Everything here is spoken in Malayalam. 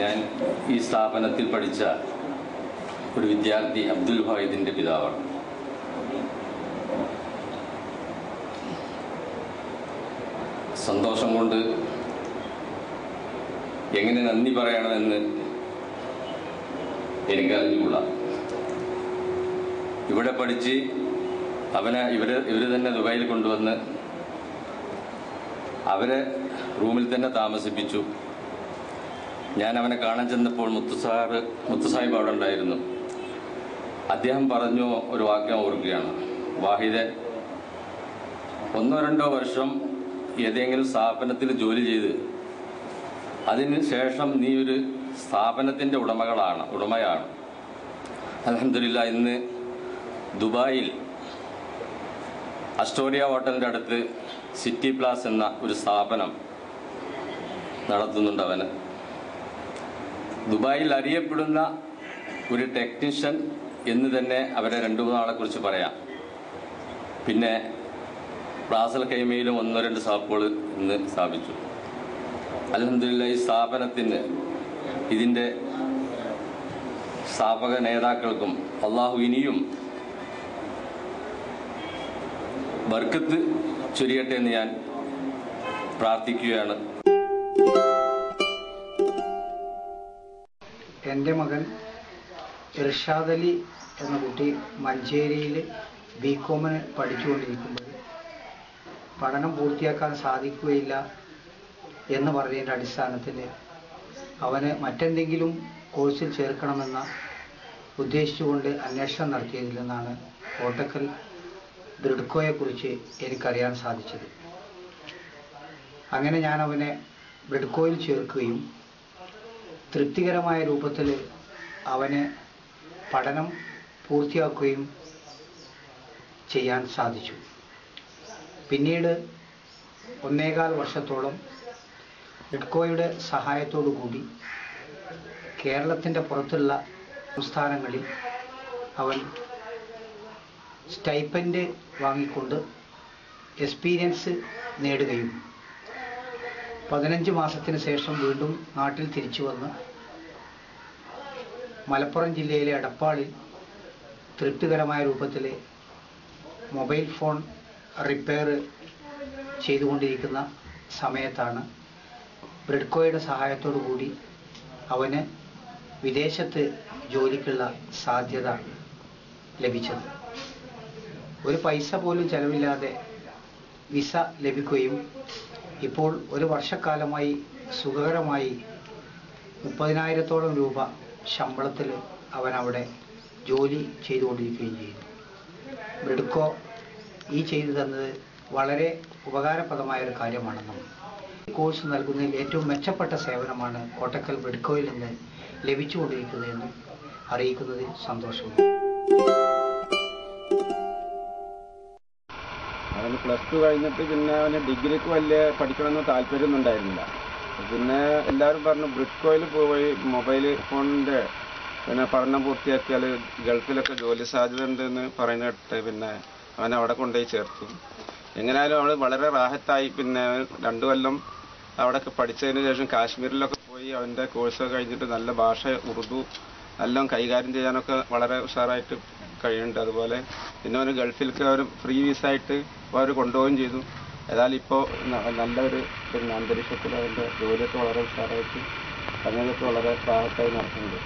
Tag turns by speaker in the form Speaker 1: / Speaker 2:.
Speaker 1: ഞാൻ ഈ സ്ഥാപനത്തിൽ പഠിച്ച ഒരു വിദ്യാർത്ഥി അബ്ദുൽ വാഹിദിൻ്റെ പിതാവാണ്. സന്തോഷം കൊണ്ട് എങ്ങനെ നന്ദി പറയണമെന്ന് എനിക്കറിഞ്ഞുകൂടാ. ഇവിടെ പഠിച്ച് അവനെ ഇവർ തന്നെ ദുബായിൽ കൊണ്ടുവന്ന് അവരെ റൂമിൽ തന്നെ താമസിപ്പിച്ചു. ഞാൻ അവനെ കാണാൻ ചെന്നപ്പോൾ മുത്തുസാഹിബ് അവിടെ ഉണ്ടായിരുന്നു. അദ്ദേഹം പറഞ്ഞു ഒരു വാക്യം ഓർക്കുകയാണ്, വാഹിദെ, 1-2 വർഷം ഏതെങ്കിലും സ്ഥാപനത്തിൽ ജോലി ചെയ്ത് അതിന് ശേഷം നീ ഒരു സ്ഥാപനത്തിൻ്റെ ഉടമയാണ്. അൽഹംദുലില്ലാ, ഇന്ന് ദുബായിൽ അസ്റ്റോറിയ ഹോട്ടലിൻ്റെ അടുത്ത് സിറ്റി പ്ലാസ് എന്ന ഒരു സ്ഥാപനം നടത്തുന്നുണ്ട്. അവന് ദുബായിൽ അറിയപ്പെടുന്ന ഒരു ടെക്നീഷ്യൻ എന്ന് തന്നെ അവരെ 2-3 ആളെക്കുറിച്ച് പറയാം. പിന്നെ റാസൽ ഖൈമയിലും 1-2 ഷാപ്പുകൾ ഇന്ന് സ്ഥാപിച്ചു. അൽഹംദുലില്ലാ, ഈ സ്ഥാപനത്തിന് ഇതിൻ്റെ സ്ഥാപക നേതാക്കൾക്കും അള്ളാഹു ഇനിയും ബർക്കത്ത് ചൊരിയട്ടെ എന്ന് ഞാൻ പ്രാർത്ഥിക്കുകയാണ്.
Speaker 2: എൻ്റെ മകൻ ഇർഷാദ് അലി എന്ന കുട്ടി മഞ്ചേരിയിൽ ബികോമിന് പഠിച്ചുകൊണ്ടിരിക്കുമ്പോൾ പഠനം പൂർത്തിയാക്കാൻ സാധിക്കുകയില്ല എന്ന് പറഞ്ഞതിൻ്റെ അടിസ്ഥാനത്തിൽ അവന് മറ്റെന്തെങ്കിലും കോഴ്സിൽ ചേർക്കണമെന്ന ഉദ്ദേശിച്ചുകൊണ്ട് അന്വേഷണം നടത്തിയതിൽ നിന്നാണ് കോട്ടക്കൽ ബ്രിഡ്കോയെക്കുറിച്ച് എനിക്കറിയാൻ സാധിച്ചത്. അങ്ങനെ ഞാൻ അവനെ ബ്രിഡ്കോയിൽ ചേർക്കുകയും തൃപ്തികരമായ രൂപത്തിൽ അവന് പഠനം പൂർത്തിയാക്കുകയും ചെയ്യാൻ സാധിച്ചു. പിന്നീട് 1.25 വർഷത്തോളം ബ്രിഡ്കോയുടെ സഹായത്തോടു കൂടി കേരളത്തിൻ്റെ പുറത്തുള്ള സംസ്ഥാനങ്ങളിൽ അവൻ സ്റ്റൈപ്പൻഡ് വാങ്ങിക്കൊണ്ട് എക്സ്പീരിയൻസ് നേടുകയും 15 മാസത്തിന് ശേഷം വീണ്ടും നാട്ടിൽ തിരിച്ചു വന്ന് മലപ്പുറം ജില്ലയിലെ എടപ്പാളിൽ തൃപ്തികരമായ രൂപത്തിൽ മൊബൈൽ ഫോൺ റിപ്പയർ ചെയ്തുകൊണ്ടിരിക്കുന്ന സമയത്താണ് ബ്രിഡ്കോയുടെ സഹായത്തോടു കൂടി അവന് വിദേശത്ത് ജോലിക്കുള്ള സാധ്യത ലഭിച്ചത്. ഒരു പൈസ പോലും ചെലവില്ലാതെ വിസ ലഭിക്കുകയും ഇപ്പോൾ 1 വർഷക്കാലമായി സുഖകരമായി 30,000-ഓളം രൂപ ശമ്പളത്തിൽ അവൻ അവിടെ ജോലി ചെയ്തുകൊണ്ടിരിക്കുകയും ചെയ്യുന്നു. ബ്രിഡ്കോ ഈ ചെയ്തു തന്നത് വളരെ ഉപകാരപ്രദമായൊരു കാര്യമാണെന്നും ഈ കോഴ്സ് നൽകുന്നതിൽ ഏറ്റവും മെച്ചപ്പെട്ട സേവനമാണ് കോട്ടക്കൽ ബ്രിഡ്കോയിൽ നിന്ന് ലഭിച്ചുകൊണ്ടിരിക്കുന്നതെന്നും അറിയിക്കുന്നതിൽ സന്തോഷമുണ്ട്.
Speaker 3: അവന് +2 കഴിഞ്ഞിട്ട് പിന്നെ അവന് ഡിഗ്രിക്ക് വലിയ പഠിക്കണമെന്ന് താല്പര്യമൊന്നും ഉണ്ടായിരുന്നില്ല. പിന്നെ എല്ലാവരും പറഞ്ഞു ബ്രിഡ്കോയിൽ പോയി മൊബൈൽ ഫോണിൻ്റെ പിന്നെ പഠനം പൂർത്തിയാക്കിയാൽ ഗൾഫിലൊക്കെ ജോലി സാധ്യത ഉണ്ടെന്ന് പറയുന്ന കേട്ട് പിന്നെ അവൻ അവിടെ കൊണ്ടുപോയി ചേർത്തു. എങ്ങനെയായാലും അവൾ വളരെ റാഹത്തായി. പിന്നെ 2 കൊല്ലം അവിടെയൊക്കെ പഠിച്ചതിന് ശേഷം കാശ്മീരിലൊക്കെ പോയി അവൻ്റെ കോഴ്സൊക്കെ കഴിഞ്ഞിട്ട് നല്ല ഭാഷ ഉറുദു എല്ലാം കൈകാര്യം ചെയ്യാനൊക്കെ വളരെ ഉഷാറായിട്ട് കഴിയുന്നുണ്ട്. അതുപോലെ പിന്നെ അവന് ഗൾഫിലേക്ക് അവർ ഫ്രീ വിസ ആയിട്ട് അവർ കൊണ്ടുപോവുകയും ചെയ്തു. ഏതായാലും ഇപ്പോൾ നല്ലൊരു പിന്നെ അന്തരീക്ഷത്തിൽ അവൻ്റെ ജോലിയൊക്കെ വളരെ ഉഷാറായിട്ട് അങ്ങനെയൊക്കെ വളരെ റാഹത്തായി നടക്കുന്നുണ്ട്.